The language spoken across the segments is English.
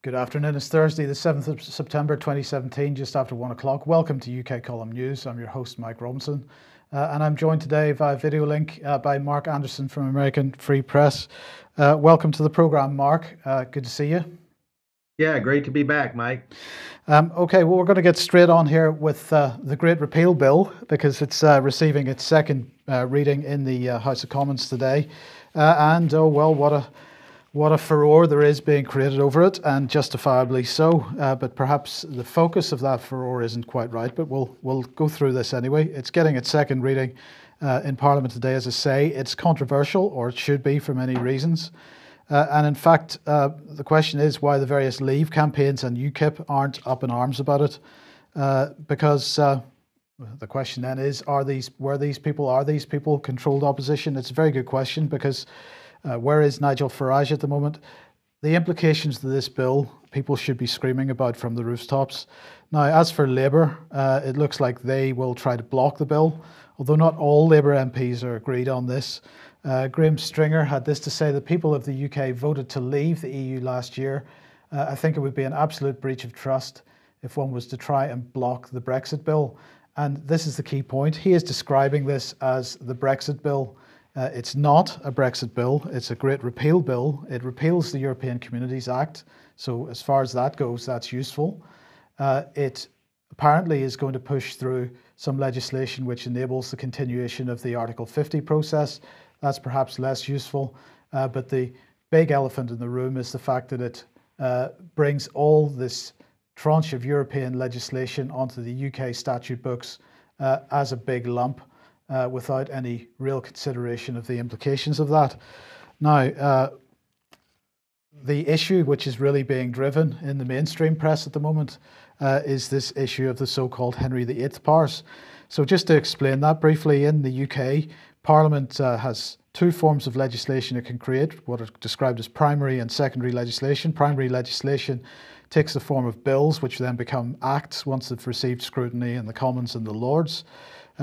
Good afternoon. It's Thursday, the 7th of September 2017, just after 1 o'clock. Welcome to UK Column News. I'm your host, Mike Robinson. And I'm joined today via video link by Mark Anderson from American Free Press. Welcome to the programme, Mark. Good to see you. Yeah, great to be back, Mike. Okay, well, we're going to get straight on here with the Great Repeal Bill because it's receiving its second reading in the House of Commons today. What a furore there is being created over it, and justifiably so. But perhaps the focus of that furore isn't quite right. But we'll go through this anyway. It's getting its second reading in Parliament today. As I say, it's controversial, or it should be for many reasons. And in fact, the question is why the various Leave campaigns and UKIP aren't up in arms about it. Because the question then is, are these people controlled opposition? It's a very good question because where is Nigel Farage at the moment? The implications of this bill, people should be screaming about from the rooftops. Now, as for Labour, it looks like they will try to block the bill, although not all Labour MPs are agreed on this. Graham Stringer had this to say: the people of the UK voted to leave the EU last year. I think it would be an absolute breach of trust if one was to try and block the Brexit Bill. And this is the key point. He is describing this as the Brexit Bill. It's not a Brexit bill, it's a Great Repeal Bill. It repeals the European Communities Act, so as far as that goes, that's useful. It apparently is going to push through some legislation which enables the continuation of the Article 50 process. That's perhaps less useful, but the big elephant in the room is the fact that it brings all this tranche of European legislation onto the UK statute books as a big lump. Without any real consideration of the implications of that. Now, the issue which is really being driven in the mainstream press at the moment is this issue of the so-called Henry VIII Parse. So just to explain that briefly, in the UK, Parliament has two forms of legislation it can create, what are described as primary and secondary legislation. Primary legislation takes the form of bills, which then become acts once they've received scrutiny in the Commons and the Lords.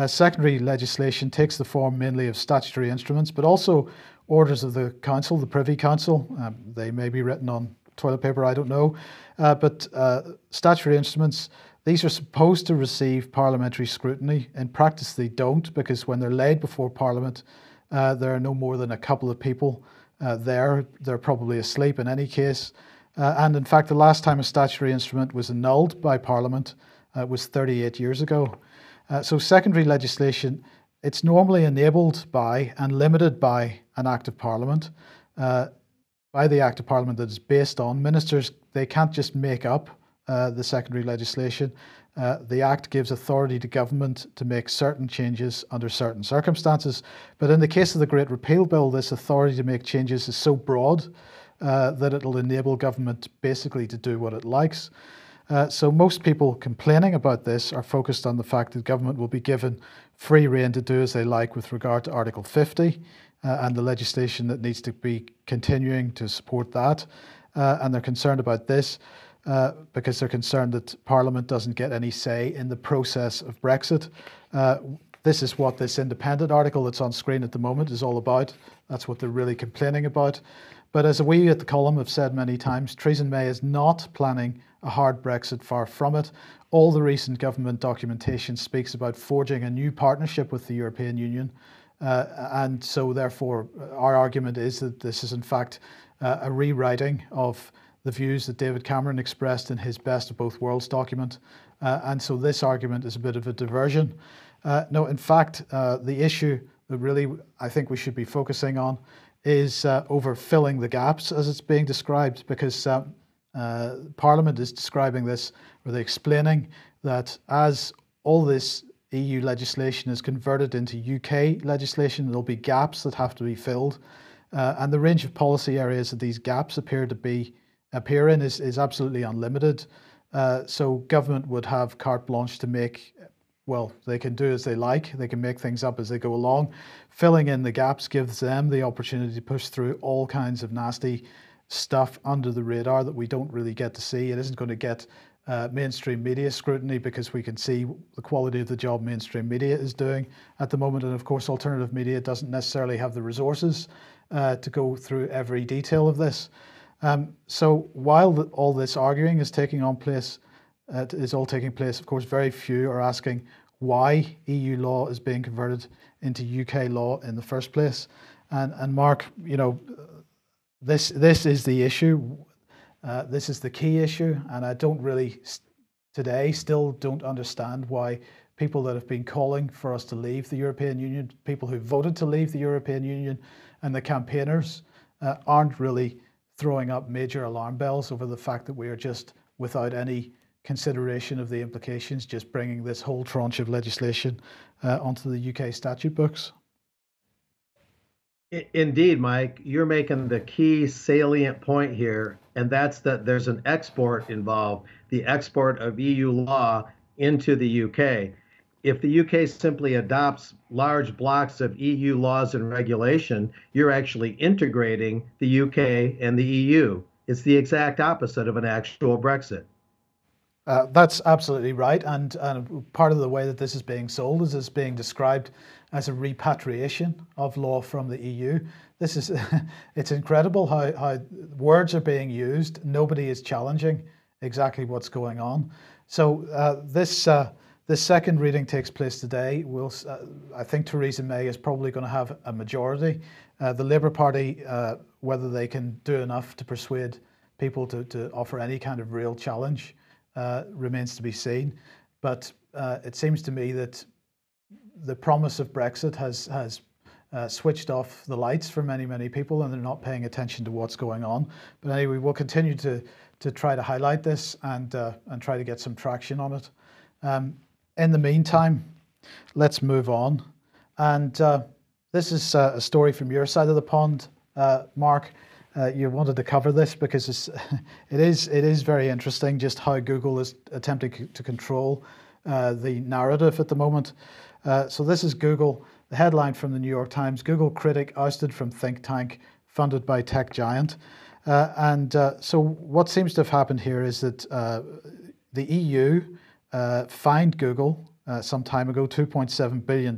Secondary legislation takes the form mainly of statutory instruments, but also orders of the Council, the Privy Council. They may be written on toilet paper, I don't know. But statutory instruments, these are supposed to receive parliamentary scrutiny. In practice, they don't, because when they're laid before Parliament, there are no more than a couple of people there. They're probably asleep in any case. And in fact, the last time a statutory instrument was annulled by Parliament was 38 years ago. So secondary legislation, it's normally enabled by and limited by an Act of Parliament. By the Act of Parliament that is based on, ministers, they can't just make up the secondary legislation. The Act gives authority to government to make certain changes under certain circumstances. But in the case of the Great Repeal Bill, this authority to make changes is so broad that it'll enable government basically to do what it likes. So most people complaining about this are focused on the fact that government will be given free rein to do as they like with regard to Article 50 and the legislation that needs to be continuing to support that. And they're concerned about this because they're concerned that Parliament doesn't get any say in the process of Brexit. This is what this independent article that's on screen at the moment is all about. That's what they're really complaining about. But as we at the column have said many times, Theresa May is not planning a hard Brexit, far from it. All the recent government documentation speaks about forging a new partnership with the European Union. And so therefore, our argument is that this is in fact a rewriting of the views that David Cameron expressed in his Best of Both Worlds document. And so this argument is a bit of a diversion. No, in fact, the issue that really I think we should be focusing on is over filling the gaps as it's being described, because Parliament is describing this, or they're explaining that as all this EU legislation is converted into UK legislation, there'll be gaps that have to be filled. And the range of policy areas that these gaps appear in is absolutely unlimited. So government would have carte blanche to make, well, they can do as they like. They can make things up as they go along. Filling in the gaps gives them the opportunity to push through all kinds of nasty stuff under the radar that we don't really get to see. It isn't going to get mainstream media scrutiny because we can see the quality of the job mainstream media is doing at the moment. And of course, alternative media doesn't necessarily have the resources to go through every detail of this. So while all this arguing is taking on place, is all taking place, of course, very few are asking why EU law is being converted into UK law in the first place. And Mark, this is the issue. This is the key issue, and I don't really today still don't understand why people that have been calling for us to leave the European Union, people who voted to leave the European Union, and the campaigners aren't really throwing up major alarm bells over the fact that we are just, without any consideration of the implications, just bringing this whole tranche of legislation onto the UK statute books. Indeed, Mike, you're making the key salient point here, and that's that there's an export involved, the export of EU law into the UK. If the UK simply adopts large blocks of EU laws and regulation, you're actually integrating the UK and the EU. It's the exact opposite of an actual Brexit. That's absolutely right, and part of the way that this is being sold is it's being described as a repatriation of law from the EU. This is, it's incredible how words are being used. Nobody is challenging exactly what's going on. So this second reading takes place today. I think Theresa May is probably going to have a majority. The Labour Party, whether they can do enough to persuade people to offer any kind of real challenge, remains to be seen. But it seems to me that the promise of Brexit has switched off the lights for many people, and they're not paying attention to what's going on. But anyway, we'll continue to try to highlight this and try to get some traction on it. In the meantime, let's move on. And this is a story from your side of the pond, Mark. You wanted to cover this because it is very interesting just how Google is attempting to control the narrative at the moment. So this is Google, the headline from the New York Times: Google critic ousted from think tank funded by tech giant. So what seems to have happened here is that the EU fined Google some time ago $2.7 billion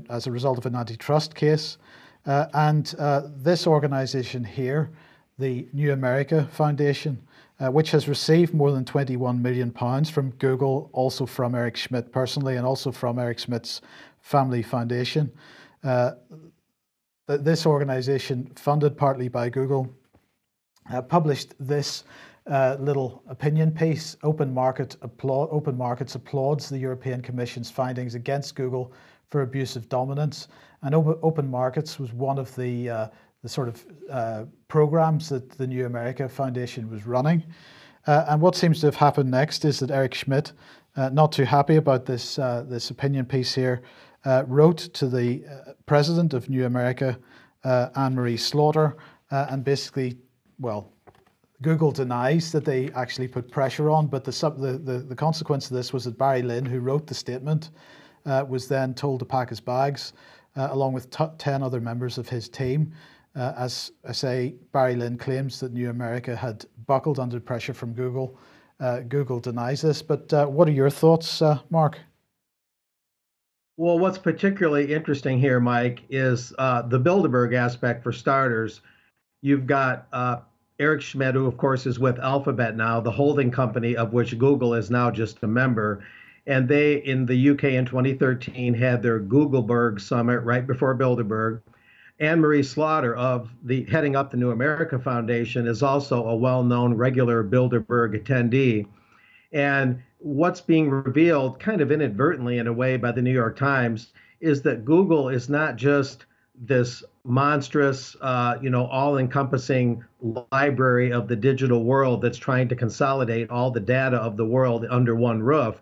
as a result of an antitrust case. This organization here, the New America Foundation, which has received more than £21 million from Google, also from Eric Schmidt personally, and also from Eric Schmidt's family foundation. This organization, funded partly by Google, published this little opinion piece. Open Markets applauds the European Commission's findings against Google for abusive dominance. And Open Markets was one of the sort of programs that the New America Foundation was running. And what seems to have happened next is that Eric Schmidt, not too happy about this opinion piece here, wrote to the president of New America, Anne-Marie Slaughter, and basically, well, Google denies that they actually put pressure on, but the consequence of this was that Barry Lynn, who wrote the statement, was then told to pack his bags, along with 10 other members of his team. As I say, Barry Lynn claims that New America had buckled under pressure from Google. Google denies this, but what are your thoughts, Mark? Well, what's particularly interesting here, Mike, is the Bilderberg aspect for starters. You've got Eric Schmidt, who of course is with Alphabet now, the holding company of which Google is now just a member. And they, in the UK in 2013, had their Googleberg summit right before Bilderberg. Anne-Marie Slaughter, heading up the New America Foundation, is also a well-known regular Bilderberg attendee. And what's being revealed kind of inadvertently in a way by the New York Times is that Google is not just this monstrous, all-encompassing library of the digital world that's trying to consolidate all the data of the world under one roof.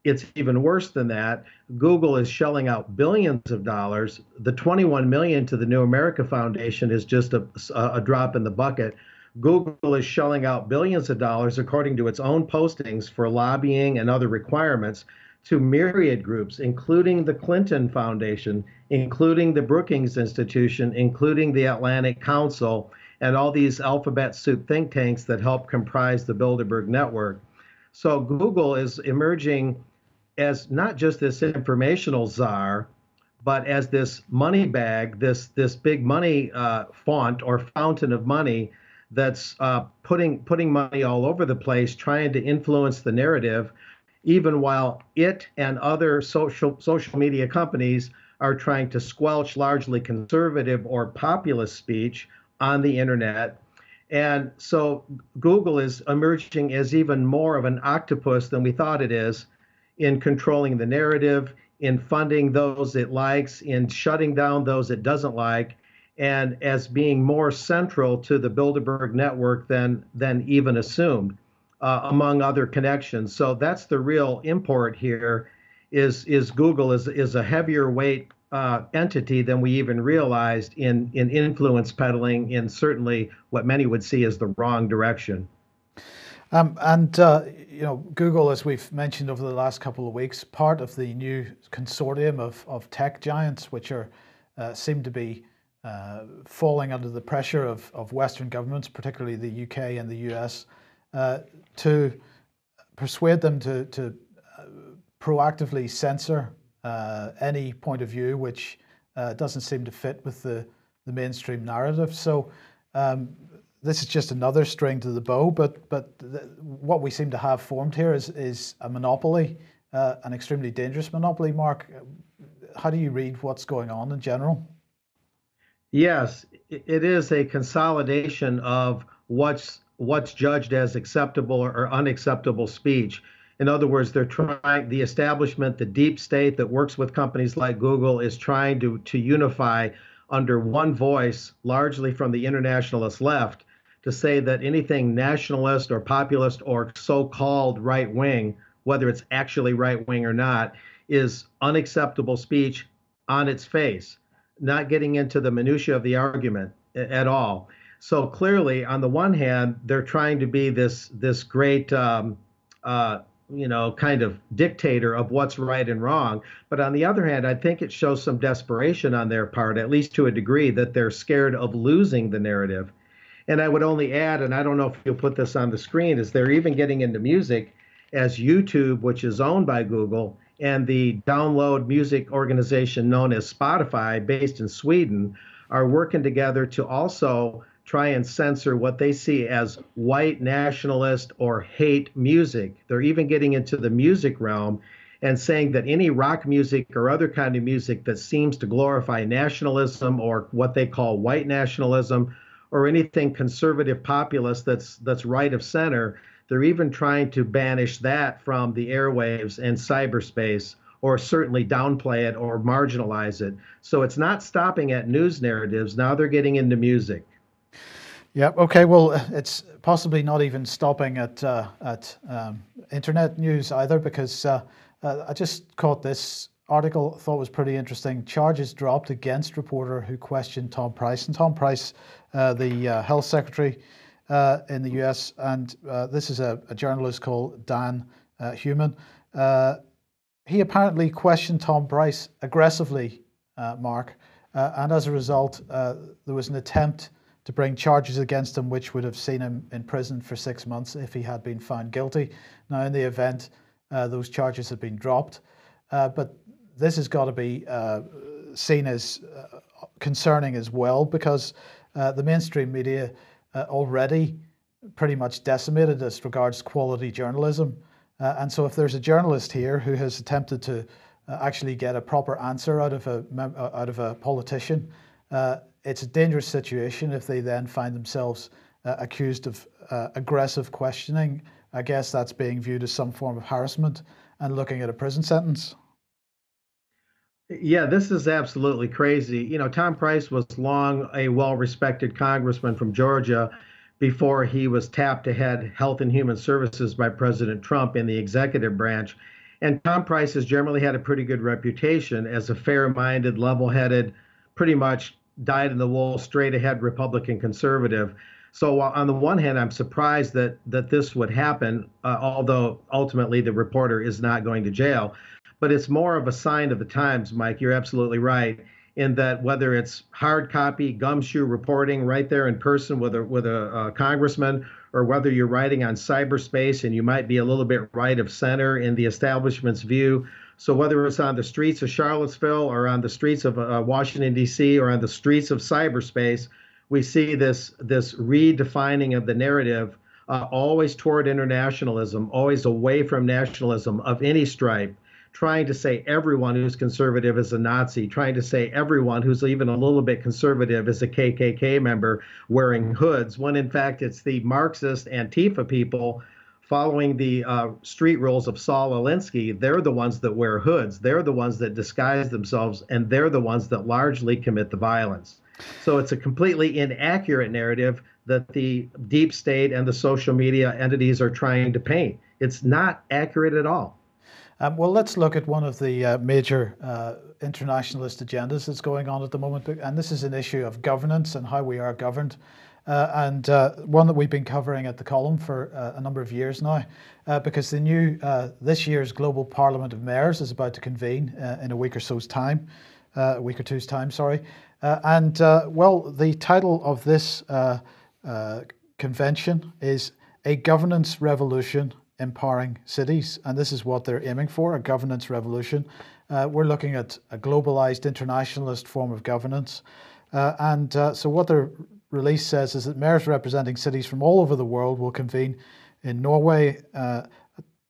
It's even worse than that. Google is shelling out billions of dollars. The 21 million to the New America Foundation is just a drop in the bucket. Google is shelling out billions of dollars, according to its own postings, for lobbying and other requirements to myriad groups, including the Clinton Foundation, including the Brookings Institution, including the Atlantic Council, and all these alphabet soup think tanks that help comprise the Bilderberg network. So Google is emerging as not just this informational czar, but as this money bag, this big money font or fountain of money that's putting money all over the place, trying to influence the narrative, even while it and other social media companies are trying to squelch largely conservative or populist speech on the internet. And so Google is emerging as even more of an octopus than we thought it is in controlling the narrative, in funding those it likes, in shutting down those it doesn't like, and as being more central to the Bilderberg network than even assumed, among other connections. So that's the real import here. Is Google is a heavier weight entity than we even realized in influence peddling in certainly what many would see as the wrong direction. And Google, as we've mentioned over the last couple of weeks, part of the new consortium of tech giants, which are seem to be falling under the pressure of Western governments, particularly the UK and the US, to persuade them to proactively censor any point of view which doesn't seem to fit with the mainstream narrative. So this is just another string to the bow, but what we seem to have formed here is a monopoly, an extremely dangerous monopoly. Mark, how do you read what's going on in general? Yes, it is a consolidation of what's judged as acceptable or unacceptable speech. In other words, they're trying, the establishment, the deep state that works with companies like Google is trying to unify under one voice, largely from the internationalist left, to say that anything nationalist or populist or so-called right wing, whether it's actually right wing or not, is unacceptable speech on its face, not getting into the minutia of the argument at all. So clearly, on the one hand, they're trying to be this great kind of dictator of what's right and wrong. But on the other hand, I think it shows some desperation on their part, at least to a degree, that they're scared of losing the narrative. And I would only add, and I don't know if you'll put this on the screen, is they're even getting into music, as YouTube, which is owned by Google, and the download music organization known as Spotify, based in Sweden, are working together to also try and censor what they see as white nationalist or hate music. They're even getting into the music realm and saying that any rock music or other kind of music that seems to glorify nationalism or what they call white nationalism or anything conservative populist that's right of center, they're even trying to banish that from the airwaves and cyberspace, or certainly downplay it or marginalize it. So it's not stopping at news narratives. Now they're getting into music. Yeah. Okay. Well, it's possibly not even stopping at internet news either, because I just caught this article, thought was pretty interesting. Charges dropped against reporter who questioned Tom Price, and Tom Price, the health secretary in the US, and this is a journalist called Dan Human. He apparently questioned Tom Price aggressively, Mark, and as a result, there was an attempt to bring charges against him, which would have seen him in prison for 6 months if he had been found guilty. Now, in the event, those charges have been dropped, but this has got to be seen as concerning as well, because the mainstream media already pretty much decimated as regards quality journalism. And so if there's a journalist here who has attempted to actually get a proper answer out of a politician, it's a dangerous situation if they then find themselves accused of aggressive questioning. I guess that's being viewed as some form of harassment and looking at a prison sentence. Yeah, this is absolutely crazy. You know, Tom Price was long a well-respected congressman from Georgia before he was tapped to head Health and Human Services by President Trump in the executive branch. And Tom Price has generally had a pretty good reputation as a fair-minded, level-headed, pretty much dyed-in-the-wool, straight-ahead Republican conservative. So on the one hand, I'm surprised that this would happen, although ultimately the reporter is not going to jail. But it's more of a sign of the times, Mike. You're absolutely right in that whether it's hard copy, gumshoe reporting right there in person with a congressman, or whether you're writing on cyberspace and you might be a little bit right of center in the establishment's view, So whether it's on the streets of Charlottesville or on the streets of Washington, D.C., or on the streets of cyberspace, we see this redefining of the narrative, always toward internationalism, always away from nationalism of any stripe, trying to say everyone who's conservative is a Nazi, trying to say everyone who's even a little bit conservative is a KKK member wearing hoods, when in fact it's the Marxist Antifa people following the street rules of Saul Alinsky. They're the ones that wear hoods. They're the ones that disguise themselves, and they're the ones that largely commit the violence. So it's a completely inaccurate narrative that the deep state and the social media entities are trying to paint. It's not accurate at all. Well, let's look at one of the major internationalist agendas that's going on at the moment. And this is an issue of governance and how we are governed. And one that we've been covering at the column for a number of years now, because the new, this year's Global Parliament of Mayors is about to convene in a week or two's time, sorry. Well, the title of this convention is A Governance Revolution Empowering Cities, and this is what they're aiming for, a governance revolution. We're looking at a globalized internationalist form of governance. So what their release says is that mayors representing cities from all over the world will convene in Norway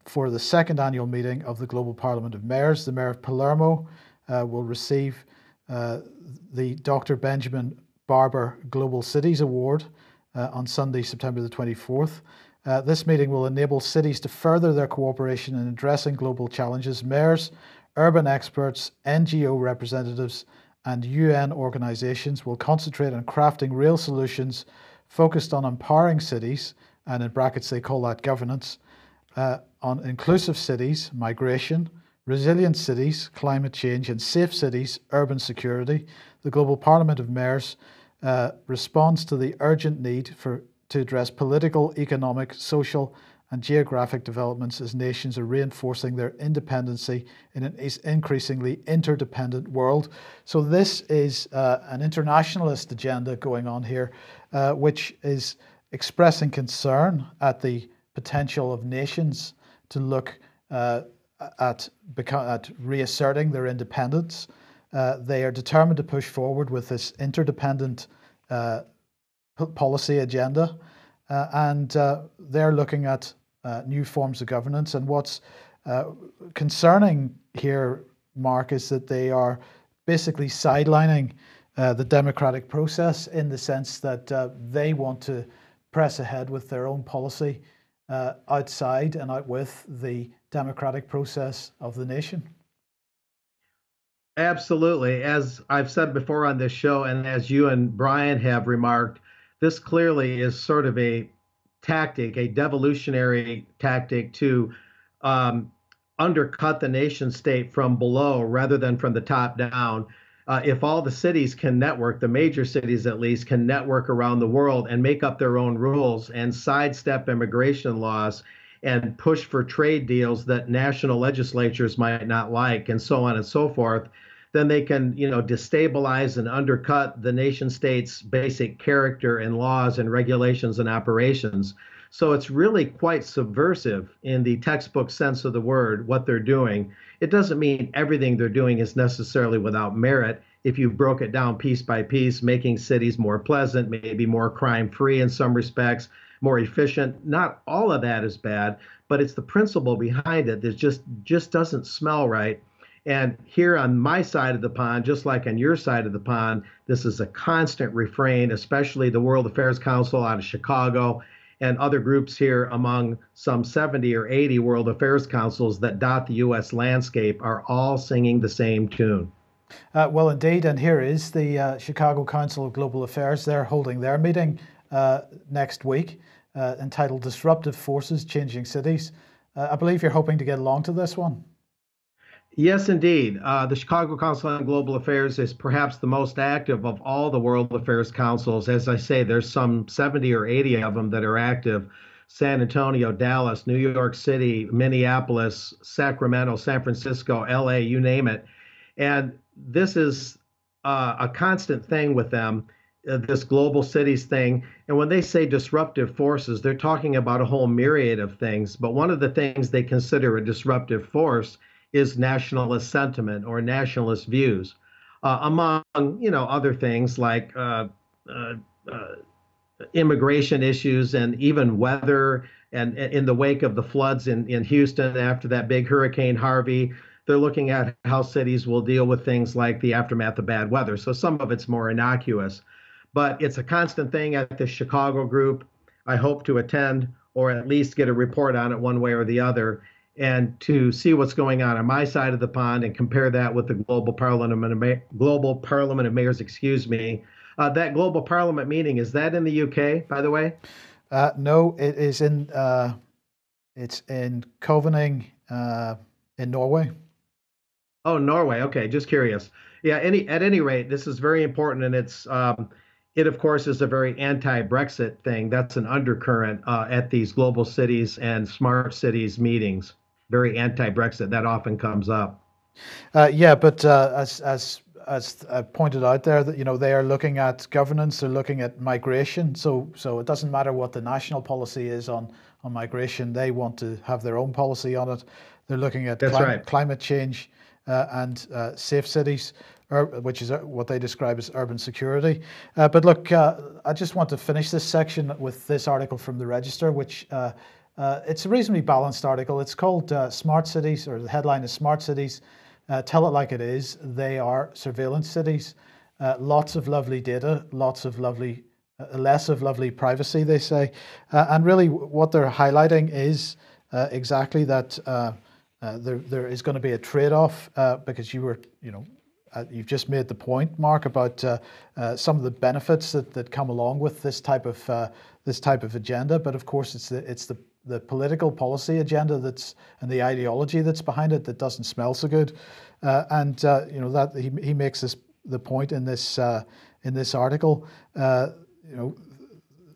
for the second annual meeting of the Global Parliament of Mayors. The mayor of Palermo will receive the Dr. Benjamin Barber Global Cities Award on Sunday, September the 24th. This meeting will enable cities to further their cooperation in addressing global challenges. Mayors, urban experts, NGO representatives, and UN organizations will concentrate on crafting real solutions focused on empowering cities, and in brackets they call that governance, on inclusive cities, migration, resilient cities, climate change, and safe cities, urban security. The Global Parliament of Mayors responds to the urgent need to address political, economic, social, and geographic developments as nations are reinforcing their independency in an increasingly interdependent world. So this is an internationalist agenda going on here, which is expressing concern at the potential of nations to look at reasserting their independence. They are determined to push forward with this interdependent policy agenda, and they're looking at new forms of governance. And what's concerning here, Mark, is that they are basically sidelining the democratic process in the sense that they want to press ahead with their own policy outside and out with the democratic process of the nation. Absolutely. As I've said before on this show, and as you and Brian have remarked, this clearly is sort of a tactic, a devolutionary tactic to undercut the nation state from below rather than from the top down. If all the cities can network, the major cities at least, can network around the world and make up their own rules and sidestep immigration laws and push for trade deals that national legislatures might not like, and so on and so forth, then they can, destabilize and undercut the nation state's basic character and laws and regulations and operations. So it's really quite subversive in the textbook sense of the word, what they're doing. It doesn't mean everything they're doing is necessarily without merit. If you broke it down piece by piece, making cities more pleasant, maybe more crime-free in some respects, more efficient, not all of that is bad, but it's the principle behind it that just doesn't smell right. And here on my side of the pond, just like on your side of the pond, this is a constant refrain, especially the World Affairs Council out of Chicago and other groups here among some 70 or 80 World Affairs Councils that dot the U.S. landscape are all singing the same tune. Well, indeed, and here is the Chicago Council of Global Affairs. They're holding their meeting next week, entitled Disruptive Forces Changing Cities. I believe you're hoping to get along to this one. Yes, indeed. The Chicago Council on Global Affairs is perhaps the most active of all the World Affairs Councils. As I say, there's some 70 or 80 of them that are active. San Antonio, Dallas, New York City, Minneapolis, Sacramento, San Francisco, LA, you name it. And this is a constant thing with them, this global cities thing. And when they say disruptive forces, they're talking about a whole myriad of things. But one of the things they consider a disruptive force is nationalist sentiment or nationalist views, among other things like uh, uh, immigration issues and even weather. And in the wake of the floods in Houston after that big Hurricane Harvey, they're looking at how cities will deal with things like the aftermath of bad weather. So some of it's more innocuous, but it's a constant thing at the Chicago group. I hope to attend or at least get a report on it one way or the other, and to see what's going on my side of the pond and compare that with the global parliament of mayors, excuse me. That global parliament meeting, is that in the UK, by the way? No, it is it's in Covenant, in Norway. Oh, Norway. Okay, just curious. Yeah, at any rate, this is very important, and it of course is a very anti-Brexit thing. That's an undercurrent at these global cities and smart cities meetings. Very anti-Brexit. That often comes up. Yeah, but as I pointed out there, that they are looking at governance, they're looking at migration. So it doesn't matter what the national policy is on migration. They want to have their own policy on it. They're looking at That's right. climate change and safe cities, which is what they describe as urban security. But look, I just want to finish this section with this article from the Register, which it's a reasonably balanced article. It's called Smart Cities, or the headline is Smart Cities. Tell it like it is. They are surveillance cities. Lots of lovely data, lots of lovely, less of lovely privacy, they say. And really what they're highlighting is exactly that there is going to be a trade-off because you've just made the point, Mark, about some of the benefits that come along with this type of agenda. But of course, it's the political policy agenda and the ideology that's behind it that doesn't smell so good. That he makes the point in this article.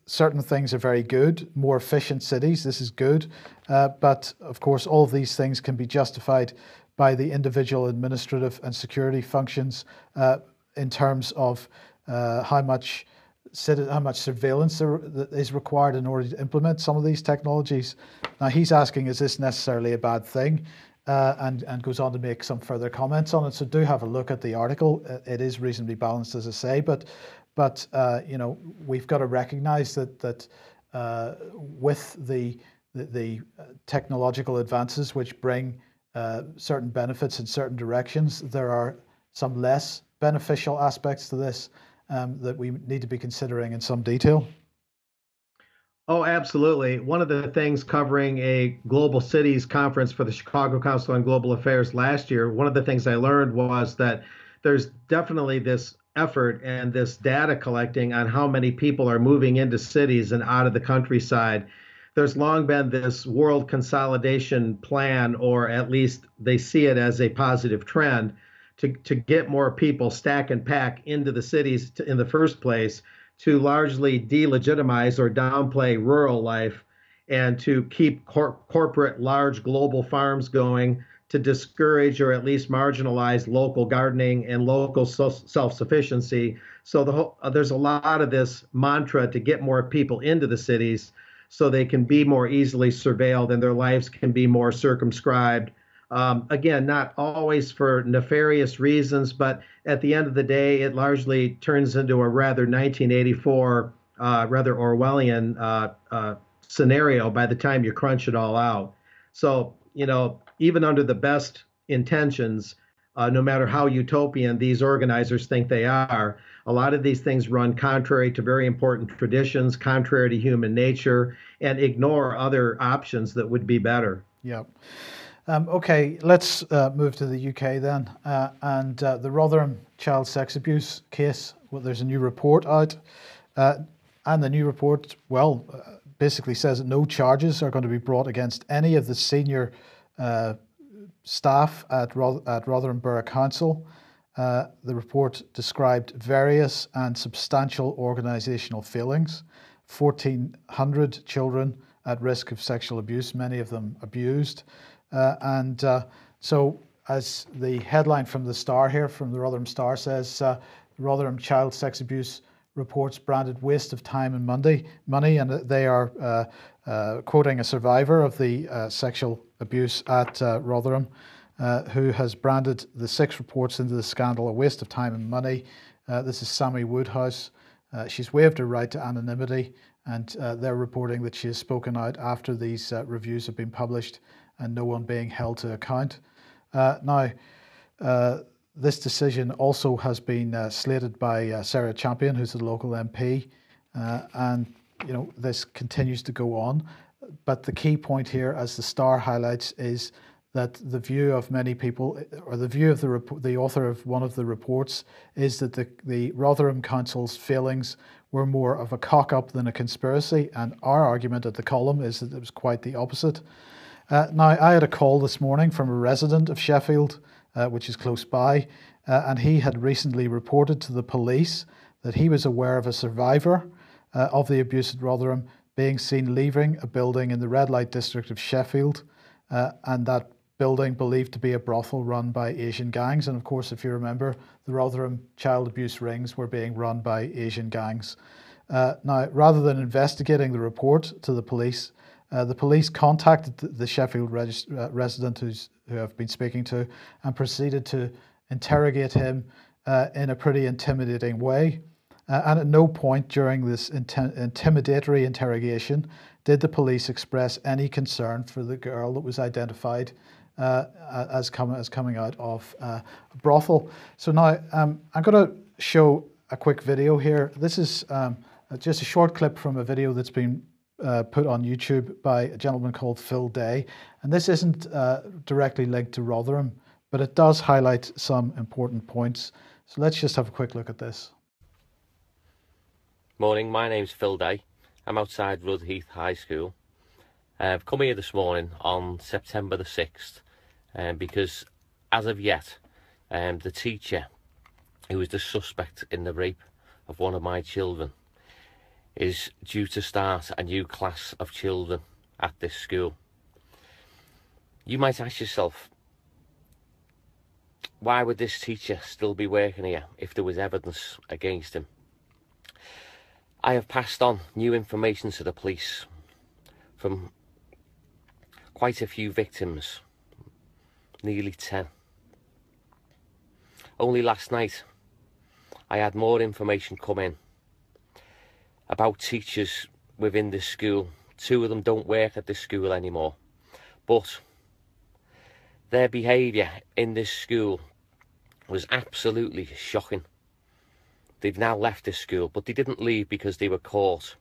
Certain things are very good, more efficient cities. This is good, but of course, all of these things can be justified by the individual administrative and security functions in terms of how much surveillance is required in order to implement some of these technologies. Now, he's asking, is this necessarily a bad thing? And goes on to make some further comments on it. So do have a look at the article. It is reasonably balanced, as I say, but we've got to recognise that with the technological advances which bring certain benefits in certain directions, there are some less beneficial aspects to this that we need to be considering in some detail. Oh, absolutely. One of the things covering a global cities conference for the Chicago Council on Global Affairs last year, one of the things I learned was that there's definitely this effort and this data collecting on how many people are moving into cities and out of the countryside. There's long been this world consolidation plan, or at least they see it as a positive trend, to get more people stack and pack into the cities in the first place, to largely delegitimize or downplay rural life, and to keep corporate large global farms going, to discourage or at least marginalize local gardening and local self-sufficiency. So there's a lot of this mantra to get more people into the cities so they can be more easily surveilled and their lives can be more circumscribed. Again, not always for nefarious reasons, but at the end of the day, it largely turns into a rather 1984, rather Orwellian scenario by the time you crunch it all out. So, even under the best intentions, no matter how utopian these organizers think they are, a lot of these things run contrary to very important traditions, contrary to human nature, and ignore other options that would be better. Yeah. Okay, let's move to the UK then. And the Rotherham child sex abuse case, well, there's a new report out. And the new report, basically says that no charges are going to be brought against any of the senior staff at Rotherham Borough Council. The report described various and substantial organisational failings, 1,400 children at risk of sexual abuse, many of them abused. So as the headline from the Star here, from the Rotherham Star says, Rotherham child sex abuse reports branded waste of time and money, and they are quoting a survivor of the sexual abuse at Rotherham. who has branded the 6 reports into the scandal a waste of time and money. This is Sammy Woodhouse. She's waived her right to anonymity, and they're reporting that she has spoken out after these reviews have been published and no one being held to account. Now, this decision also has been slated by Sarah Champion, who's the local MP, and this continues to go on. But the key point here, as the Star highlights, is that the view of many people, or the view of the author of one of the reports, is that the Rotherham Council's failings were more of a cock-up than a conspiracy, and our argument at the column is that it was quite the opposite. Now, I had a call this morning from a resident of Sheffield, which is close by, and he had recently reported to the police that he was aware of a survivor of the abuse at Rotherham being seen leaving a building in the red light district of Sheffield, and that building believed to be a brothel run by Asian gangs. And of course, if you remember, the Rotherham child abuse rings were being run by Asian gangs. Now, rather than investigating the report to the police contacted the Sheffield resident who I've been speaking to, and proceeded to interrogate him in a pretty intimidating way. And at no point during this intimidatory interrogation did the police express any concern for the girl that was identified as coming out of a brothel. So now I'm going to show a quick video here. This is just a short clip from a video that's been put on YouTube by a gentleman called Phil Day. And this isn't directly linked to Rotherham, but it does highlight some important points. So let's just have a quick look at this. Morning, my name's Phil Day. I'm outside Rudheath High School. I've come here this morning on September the 6th because as of yet the teacher who was the suspect in the rape of one of my children is due to start a new class of children at this school. You might ask yourself, why would this teacher still be working here if there was evidence against him? I have passed on new information to the police from quite a few victims, nearly 10. Only last night I had more information come in about teachers within this school. 2 of them don't work at this school anymore, but their behaviour in this school was absolutely shocking. They've now left this school, but they didn't leave because they were caught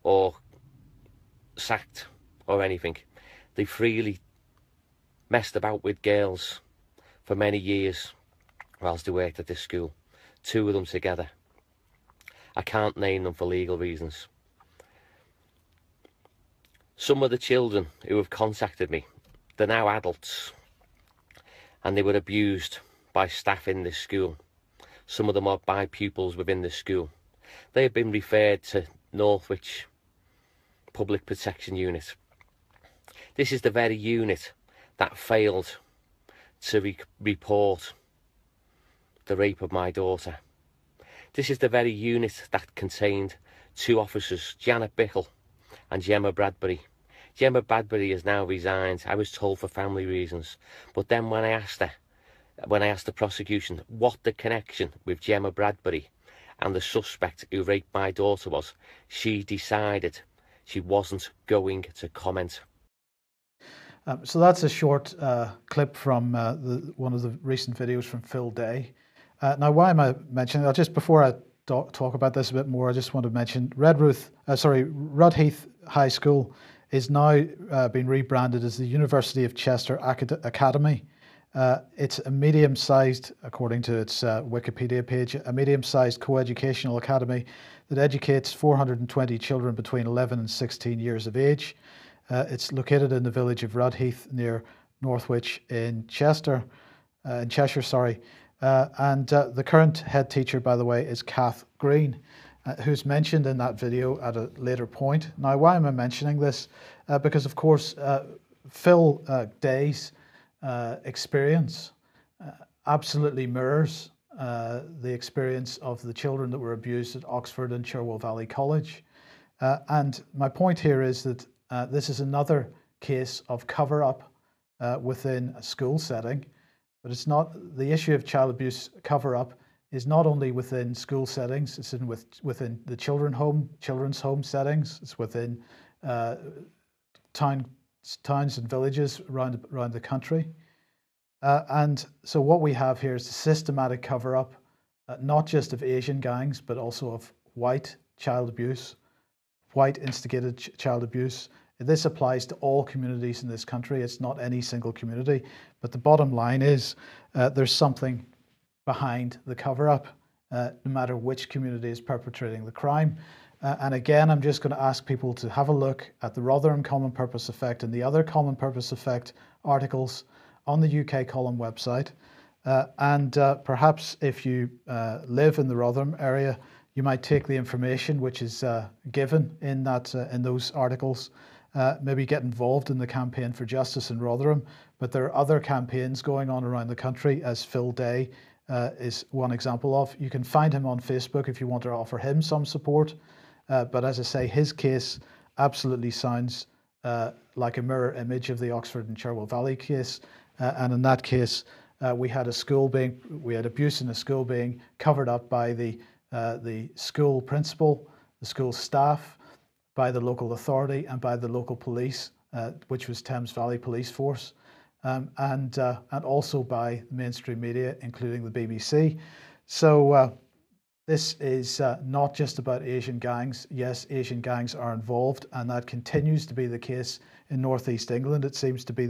or sacked or anything. They freely messed about with girls for many years whilst they worked at this school. 2 of them together. I can't name them for legal reasons. Some of the children who have contacted me, they're now adults, and they were abused by staff in this school. Some of them are by pupils within this school. They have been referred to Northwich Public Protection Unit. This is the very unit that failed to report the rape of my daughter. This is the very unit that contained 2 officers, Janet Bickle and Gemma Bradbury. Gemma Bradbury has now resigned, I was told for family reasons. But then when I asked the prosecution what the connection with Gemma Bradbury and the suspect who raped my daughter was, she decided she wasn't going to comment. So that's a short clip from one of the recent videos from Phil Day. Now, why am I mentioning that? Just before I talk about this a bit more, I just want to mention Rudheath High School is now being rebranded as the University of Chester Academy. It's a medium-sized, according to its Wikipedia page, a medium-sized co-educational academy that educates 420 children between 11 and 16 years of age. It's located in the village of Rudheath near Northwich in Cheshire. And the current head teacher, by the way, is Kath Green, who's mentioned in that video at a later point. Now, why am I mentioning this? Because, of course, Phil Day's experience absolutely mirrors the experience of the children that were abused at Oxford and Cherwell Valley College. And my point here is that this is another case of cover-up within a school setting. But it's not, the issue of child abuse cover-up is not only within school settings, it's within the children's home settings, it's within towns and villages around the country. And so what we have here is a systematic cover-up, not just of Asian gangs, but also of white child abuse, white instigated child abuse. This applies to all communities in this country. It's not any single community. But the bottom line is there's something behind the cover-up, no matter which community is perpetrating the crime. And again, I'm just going to ask people to have a look at the Rotherham Common Purpose Effect and the other Common Purpose Effect articles on the UK Column website. And perhaps if you live in the Rotherham area, you might take the information which is given in those articles, maybe get involved in the campaign for justice in Rotherham. But there are other campaigns going on around the country, as Phil Day is one example of. You can find him on Facebook if you want to offer him some support. But as I say, his case absolutely sounds like a mirror image of the Oxford and Cherwell Valley case. And in that case, we had abuse in a school being covered up by the school principal, the school staff, by the local authority, and by the local police, which was Thames Valley Police Force, and also by mainstream media, including the BBC. So this is not just about Asian gangs. Yes, Asian gangs are involved, and that continues to be the case in northeast England. It seems to be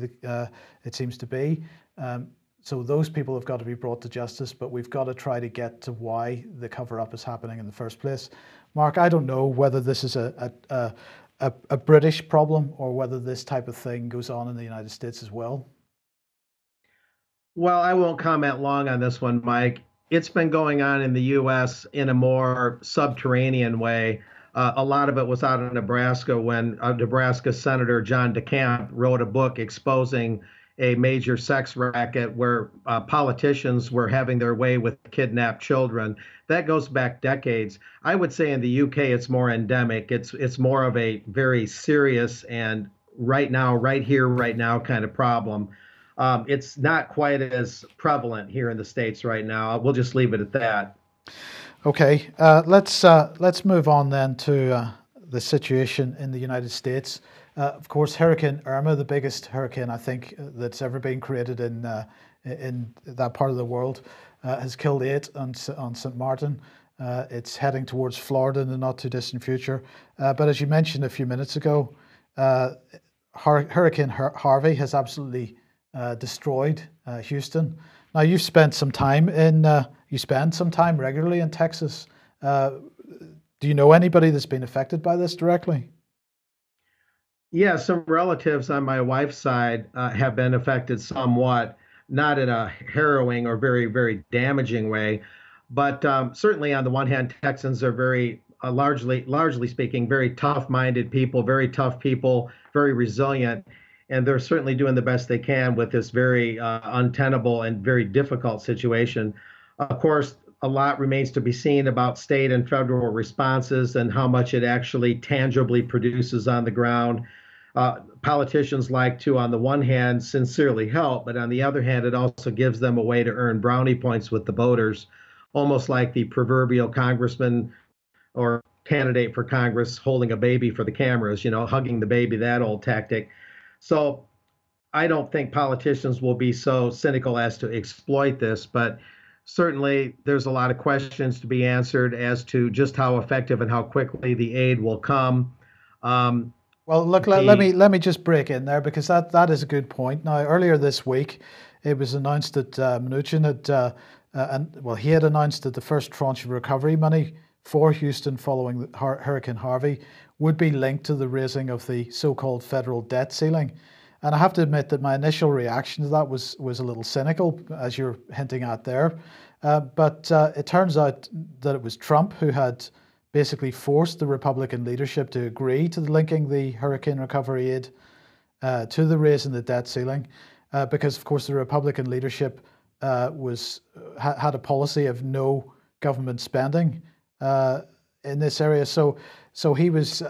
so those people have got to be brought to justice, but we've got to try to get to why the cover-up is happening in the first place. Mark, I don't know whether this is a British problem or whether this type of thing goes on in the United States as well. Well, I won't comment long on this one, Mike. It's been going on in the U.S. in a more subterranean way. A lot of it was out of Nebraska when Nebraska Senator John DeCamp wrote a book exposing a major sex racket where politicians were having their way with kidnapped children. That goes back decades. I would say in the UK it's more endemic. It's more of a very serious and right now, right here, right now kind of problem. It's not quite as prevalent here in the States right now. We'll just leave it at that. Okay, let's move on then to the situation in the United States. Of course, Hurricane Irma, the biggest hurricane I think that's ever been created in that part of the world, has killed 8 on St. Martin. It's heading towards Florida in the not too distant future. But as you mentioned a few minutes ago, Hurricane Harvey has absolutely destroyed Houston. Now you spend some time regularly in Texas. Do you know anybody that's been affected by this directly? Yeah, some relatives on my wife's side have been affected somewhat, not in a harrowing or very, very damaging way, but certainly on the one hand, Texans are very, largely speaking, very tough-minded people, very tough people, very resilient, and they're certainly doing the best they can with this very untenable and very difficult situation. Of course, a lot remains to be seen about state and federal responses and how much it actually tangibly produces on the ground. Politicians like to, on the one hand, sincerely help, but on the other hand, it also gives them a way to earn brownie points with the voters, almost like the proverbial congressman or candidate for Congress holding a baby for the cameras, hugging the baby, that old tactic. So I don't think politicians will be so cynical as to exploit this, but certainly there's a lot of questions to be answered as to just how effective and how quickly the aid will come. Well, look, let me just break in there because that is a good point. Now, earlier this week, it was announced that Mnuchin had announced that the first tranche of recovery money for Houston following Hurricane Harvey would be linked to the raising of the so-called federal debt ceiling. And I have to admit that my initial reaction to that was a little cynical, as you're hinting at there. But it turns out that it was Trump who had basically forced the Republican leadership to agree to linking the hurricane recovery aid to the raise in the debt ceiling, because of course the Republican leadership had a policy of no government spending in this area. So he was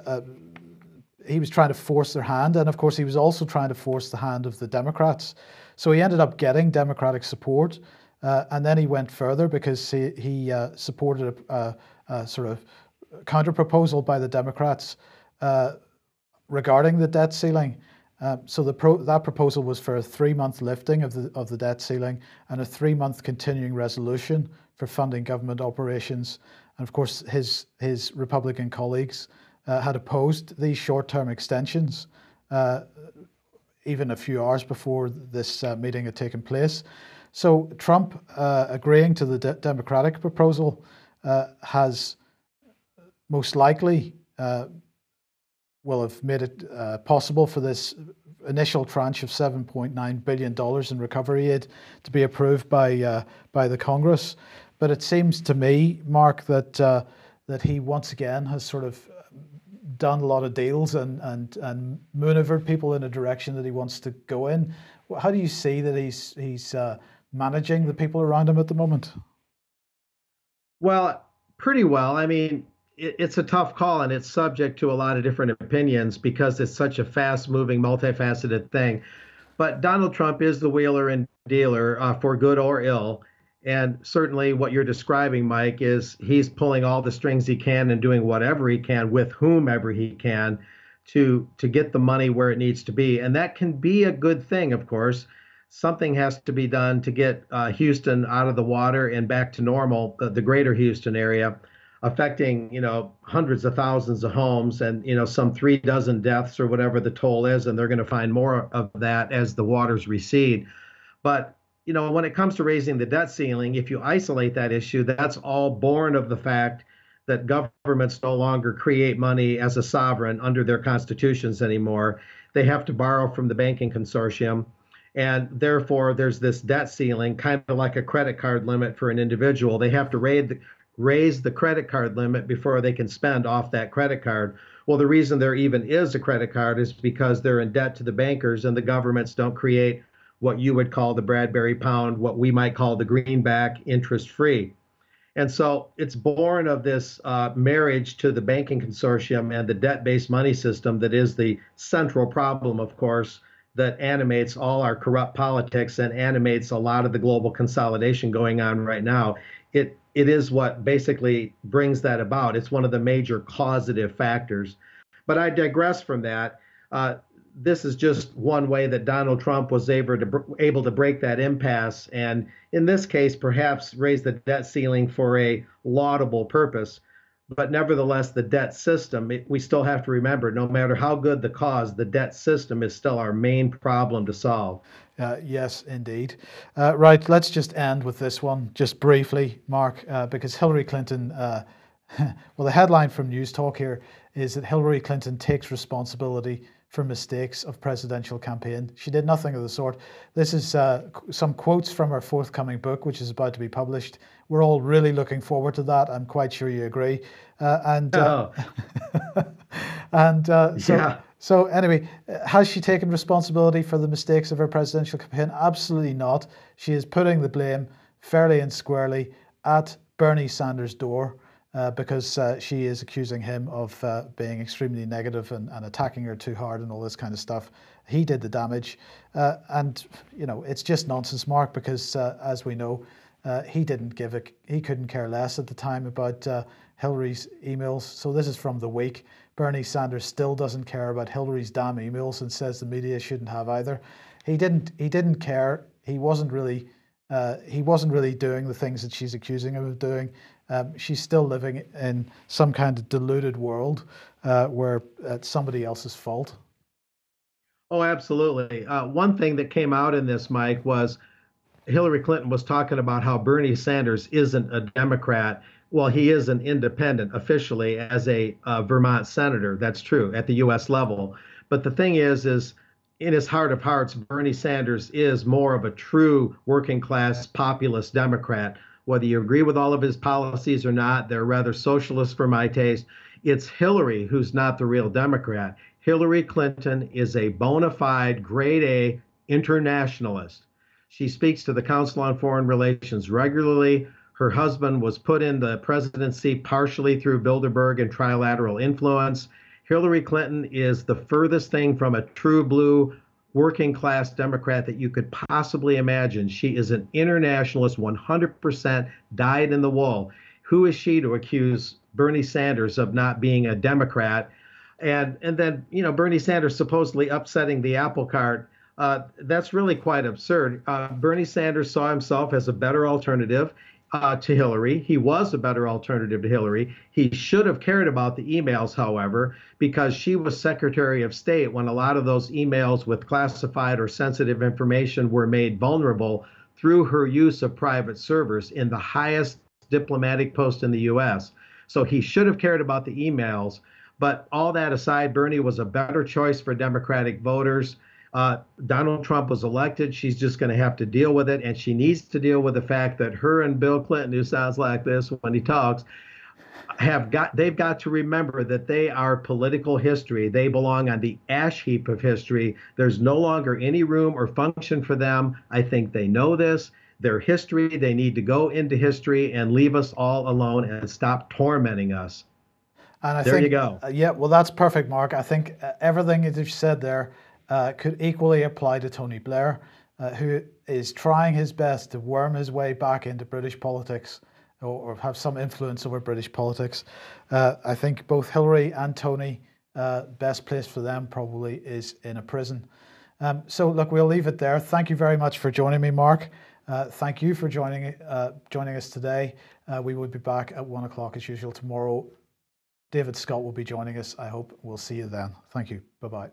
he was trying to force their hand, and of course he was also trying to force the hand of the Democrats. So he ended up getting Democratic support, and then he went further because he supported a sort of counter proposal by the Democrats regarding the debt ceiling. So that proposal was for a 3-month lifting of the debt ceiling and a 3-month continuing resolution for funding government operations. And of course, his Republican colleagues had opposed these short-term extensions even a few hours before this meeting had taken place. So Trump agreeing to the Democratic proposal has most likely will have made it possible for this initial tranche of $7.9 billion in recovery aid to be approved by the Congress. But it seems to me, Mark, that he once again has sort of done a lot of deals and maneuvered people in a direction that he wants to go in. How do you see that he's managing the people around him at the moment? Well, pretty well. I mean, it's a tough call, and it's subject to a lot of different opinions because it's such a fast-moving, multifaceted thing. But Donald Trump is the wheeler and dealer for good or ill. And certainly what you're describing, Mike, is he's pulling all the strings he can and doing whatever he can with whomever he can to get the money where it needs to be. And that can be a good thing, of course. Something has to be done to get Houston out of the water and back to normal, the greater Houston area, affecting, hundreds of thousands of homes and, some 36 deaths or whatever the toll is. And they're going to find more of that as the waters recede. But when it comes to raising the debt ceiling, if you isolate that issue, that's all born of the fact that governments no longer create money as a sovereign under their constitutions anymore. They have to borrow from the banking consortium. And therefore, there's this debt ceiling, kind of like a credit card limit for an individual. They have to raise the credit card limit before they can spend off that credit card. Well, the reason there even is a credit card is because they're in debt to the bankers, and the governments don't create what you would call the Bradbury pound, what we might call the greenback, interest-free. And so it's born of this marriage to the banking consortium and the debt-based money system that is the central problem, of course, that animates all our corrupt politics and animates a lot of the global consolidation going on right now. It is what basically brings that about. It's one of the major causative factors. But I digress from that. This is just one way that Donald Trump was able to break that impasse, and in this case, perhaps raise the debt ceiling for a laudable purpose. But nevertheless, the debt system, we still have to remember, no matter how good the cause, the debt system is still our main problem to solve. Yes, indeed. Right, let's just end with this one, just briefly, Mark, because Hillary Clinton, well, the headline from News Talk here is that Hillary Clinton takes responsibility for mistakes of presidential campaign. She did nothing of the sort. This is some quotes from her forthcoming book, which is about to be published. We're all really looking forward to that. I'm quite sure you agree. So anyway, has she taken responsibility for the mistakes of her presidential campaign? Absolutely not. She is putting the blame fairly and squarely at Bernie Sanders' door. Because she is accusing him of being extremely negative and attacking her too hard and all this kind of stuff. He did the damage. And, it's just nonsense, Mark, because as we know, he couldn't care less at the time about Hillary's emails. So this is from the week. Bernie Sanders still doesn't care about Hillary's damn emails and says the media shouldn't have either. He didn't care. He wasn't really doing the things that she's accusing him of doing. She's still living in some kind of deluded world where it's somebody else's fault. Oh, absolutely. One thing that came out in this, Mike, was Hillary Clinton was talking about how Bernie Sanders isn't a Democrat. Well, he is an independent officially as a Vermont senator. That's true at the U.S. level. But the thing is in his heart of hearts, Bernie Sanders is more of a true working class populist Democrat. Whether you agree with all of his policies or not, they're rather socialist for my taste. It's Hillary who's not the real Democrat. Hillary Clinton is a bona fide grade A internationalist. She speaks to the Council on Foreign Relations regularly. Her husband was put in the presidency partially through Bilderberg and trilateral influence. Hillary Clinton is the furthest thing from a true blue working class Democrat that you could possibly imagine. She is an internationalist, 100% dyed in the wool. Who is she to accuse Bernie Sanders of not being a Democrat? And then, Bernie Sanders supposedly upsetting the apple cart. That's really quite absurd. Bernie Sanders saw himself as a better alternative to Hillary. He was a better alternative to Hillary. He should have cared about the emails, however, because she was Secretary of State when a lot of those emails with classified or sensitive information were made vulnerable through her use of private servers in the highest diplomatic post in the U.S. So he should have cared about the emails. But all that aside, Bernie was a better choice for Democratic voters. Donald Trump was elected. She's just going to have to deal with it. And she needs to deal with the fact that her and Bill Clinton, who sounds like this when he talks, they've got to remember that they are political history. They belong on the ash heap of history. There's no longer any room or function for them. I think they know this. Their history, they need to go into history and leave us all alone and stop tormenting us. And there you go. Yeah, well, that's perfect, Mark. I think everything that you've said there could equally apply to Tony Blair, who is trying his best to worm his way back into British politics or have some influence over British politics. I think both Hillary and Tony, best place for them probably is in a prison. So look, we'll leave it there. Thank you very much for joining me, Mark. Thank you for joining us today. We will be back at 1 o'clock as usual tomorrow. David Scott will be joining us. I hope we'll see you then. Thank you. Bye-bye.